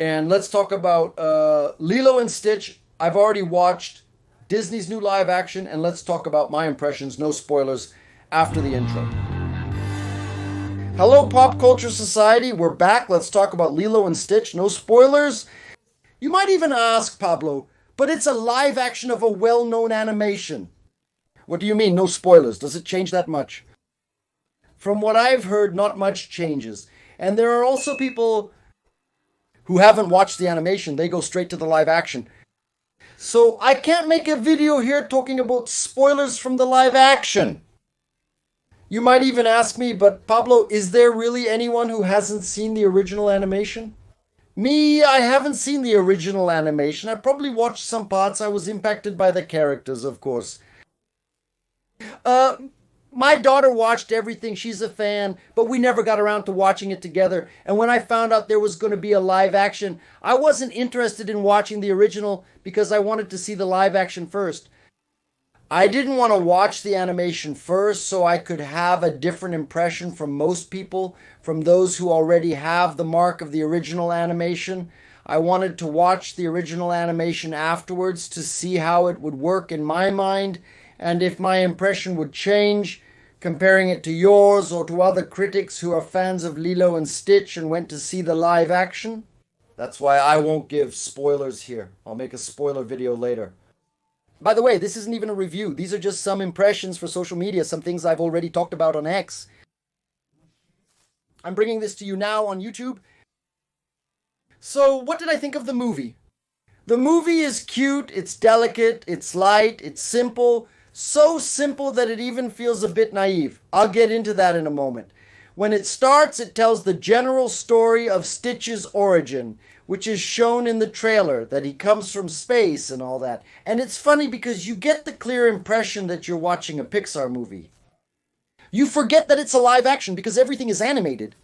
And let's talk about Lilo and Stitch. I've already watched Disney's new live action, and let's talk about my impressions, no spoilers, after the intro. Hello, Pop Culture Society. We're back. Let's talk about Lilo and Stitch. No spoilers. You might even ask, Pablo, but it's a live action of a well known animation. What do you mean, no spoilers? Does it change that much? From what I've heard, not much changes. And there are also people who haven't watched the animation, they go straight to the live action. So I can't make a video here talking about spoilers from the live action. You might even ask me, but Pablo, is there really anyone who hasn't seen the original animation? Me, I haven't seen the original animation. I probably watched some parts. I was impacted by the characters, of course. My daughter watched everything. She's a fan, but we never got around to watching it together. And when I found out there was going to be a live action, I wasn't interested in watching the original because I wanted to see the live action first. I didn't want to watch the animation first so I could have a different impression from most people, from those who already have the mark of the original animation. I wanted to watch the original animation afterwards to see how it would work in my mind and if my impression would change, comparing it to yours or to other critics who are fans of Lilo and Stitch and went to see the live action. That's why I won't give spoilers here. I'll make a spoiler video later. By the way, this isn't even a review. These are just some impressions for social media, some things I've already talked about on X. I'm bringing this to you now on YouTube. So, what did I think of the movie? The movie is cute, it's delicate, it's light, it's simple. So simple that it even feels a bit naive. I'll get into that in a moment. When it starts, it tells the general story of Stitch's origin, which is shown in the trailer, that he comes from space and all that. And it's funny because you get the clear impression that you're watching a Pixar movie. You forget that it's a live action because everything is animated.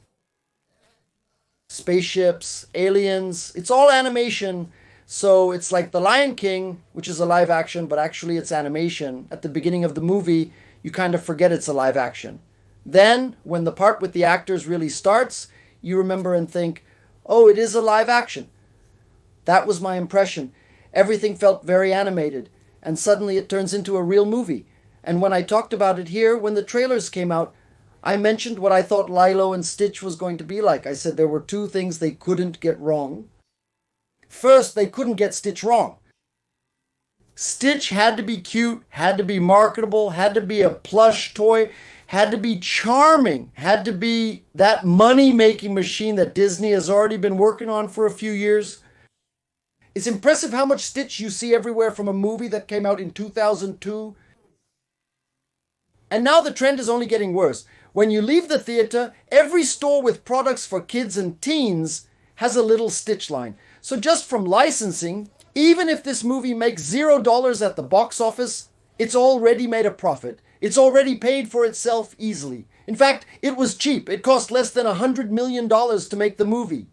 Spaceships, aliens, it's all animation. So it's like The Lion King, which is a live action, but actually it's animation. At the beginning of the movie, you kind of forget it's a live action. Then, when the part with the actors really starts, you remember and think, oh, it is a live action. That was my impression. Everything felt very animated, and suddenly it turns into a real movie. And when I talked about it here, when the trailers came out, I mentioned what I thought Lilo and Stitch was going to be like. I said there were two things they couldn't get wrong. First, they couldn't get Stitch wrong. Stitch had to be cute, had to be marketable, had to be a plush toy, had to be charming, had to be that money-making machine that Disney has already been working on for a few years. It's impressive how much Stitch you see everywhere from a movie that came out in 2002. And now the trend is only getting worse. When you leave the theater, every store with products for kids and teens has a little Stitch line. So just from licensing, even if this movie makes $0 at the box office, it's already made a profit. It's already paid for itself easily. In fact, it was cheap. It cost less than $100 million to make the movie.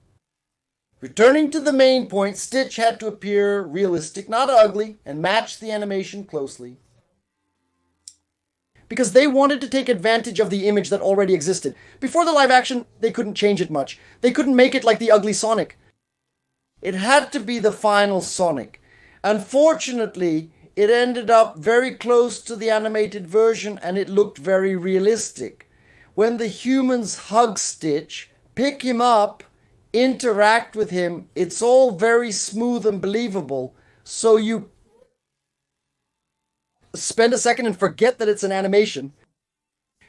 Returning to the main point, Stitch had to appear realistic, not ugly, and match the animation closely. Because they wanted to take advantage of the image that already existed. Before the live action, they couldn't change it much. They couldn't make it like the ugly Sonic. It had to be the final Sonic. Unfortunately, it ended up very close to the animated version and it looked very realistic. When the humans hug Stitch, pick him up, interact with him, it's all very smooth and believable. So you spend a second and forget that it's an animation.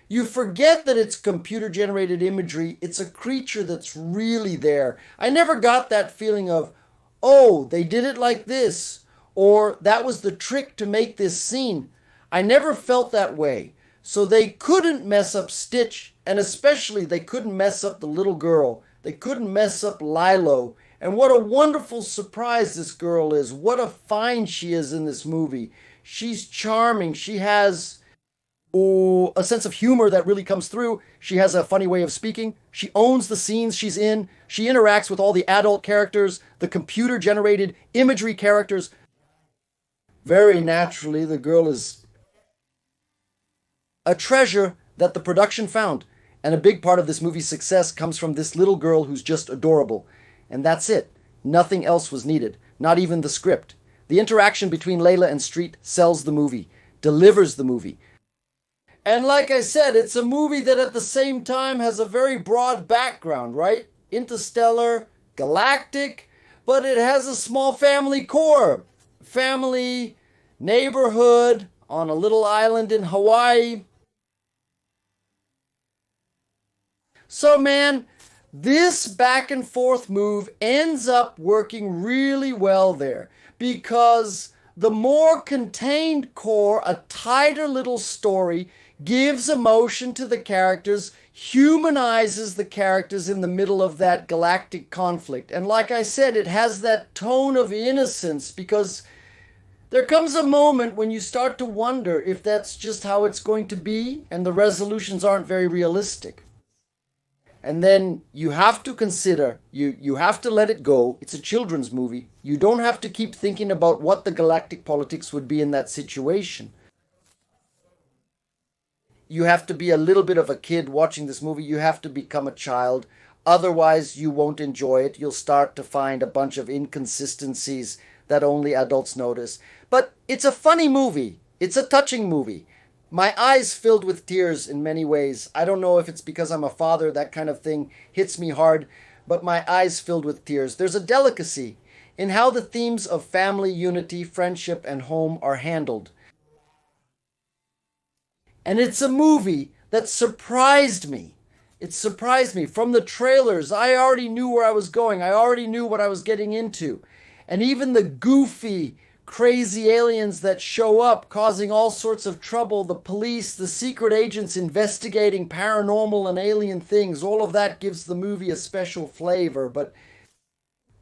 You forget that it's computer-generated imagery. It's a creature that's really there. I never got that feeling of, oh, they did it like this, or that was the trick to make this scene. I never felt that way. So they couldn't mess up Stitch, and especially they couldn't mess up the little girl. They couldn't mess up Lilo. And what a wonderful surprise this girl is. What a find she is in this movie. She's charming. She has a sense of humor that really comes through. She has a funny way of speaking. She owns the scenes she's in. She interacts with all the adult characters, the computer-generated imagery characters. Very naturally, the girl is a treasure that the production found. And a big part of this movie's success comes from this little girl who's just adorable. And that's it. Nothing else was needed, not even the script. The interaction between Layla and Street sells the movie, delivers the movie. And like I said, it's a movie that at the same time has a very broad background, right? Interstellar, Galactic, but it has a small family core. Family, neighborhood, on a little island in Hawaii. So man, this back and forth move ends up working really well there because the more contained core, a tighter little story, gives emotion to the characters, humanizes the characters in the middle of that galactic conflict. And like I said, it has that tone of innocence because there comes a moment when you start to wonder if that's just how it's going to be and the resolutions aren't very realistic. And then you have to consider, you have to let it go. It's a children's movie. You don't have to keep thinking about what the galactic politics would be in that situation. You have to be a little bit of a kid watching this movie. You have to become a child. Otherwise, you won't enjoy it. You'll start to find a bunch of inconsistencies that only adults notice. But it's a funny movie. It's a touching movie. My eyes filled with tears in many ways. I don't know if it's because I'm a father, that kind of thing hits me hard, but my eyes filled with tears. There's a delicacy in how the themes of family, unity, friendship, and home are handled. And it's a movie that surprised me. It surprised me. From the trailers, I already knew where I was going. I already knew what I was getting into. And even the goofy, crazy aliens that show up causing all sorts of trouble, the police, the secret agents investigating paranormal and alien things, all of that gives the movie a special flavor. But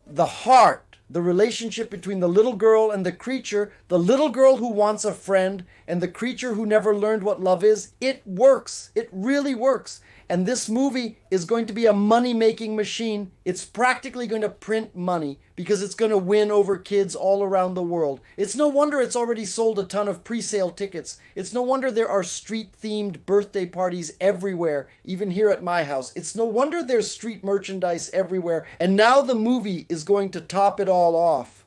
the heart, the relationship between the little girl and the creature, the little girl who wants a friend and the creature who never learned what love is, it works. It really works. And this movie is going to be a money-making machine. It's practically going to print money because it's going to win over kids all around the world. It's no wonder it's already sold a ton of pre-sale tickets. It's no wonder there are street-themed birthday parties everywhere, even here at my house. It's no wonder there's street merchandise everywhere. And now the movie is going to top it all off.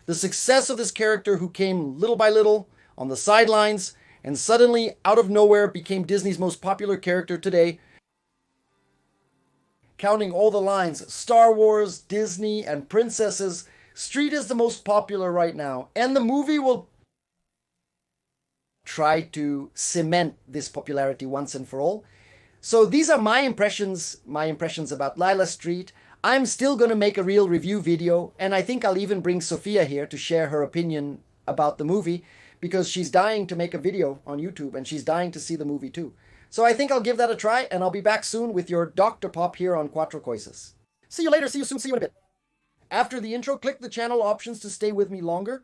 The success of this character who came little by little on the sidelines and suddenly, out of nowhere, became Disney's most popular character today. Counting all the lines, Star Wars, Disney, and princesses, Street is the most popular right now. And the movie will try to cement this popularity once and for all. So these are my impressions about Lila Street. I'm still going to make a real review video, and I think I'll even bring Sophia here to share her opinion about the movie, because she's dying to make a video on YouTube and she's dying to see the movie too. So I think I'll give that a try, and I'll be back soon with your Dr. Pop here on Quattro Coises. See you later, see you soon, see you in a bit. After the intro, click the channel options to stay with me longer.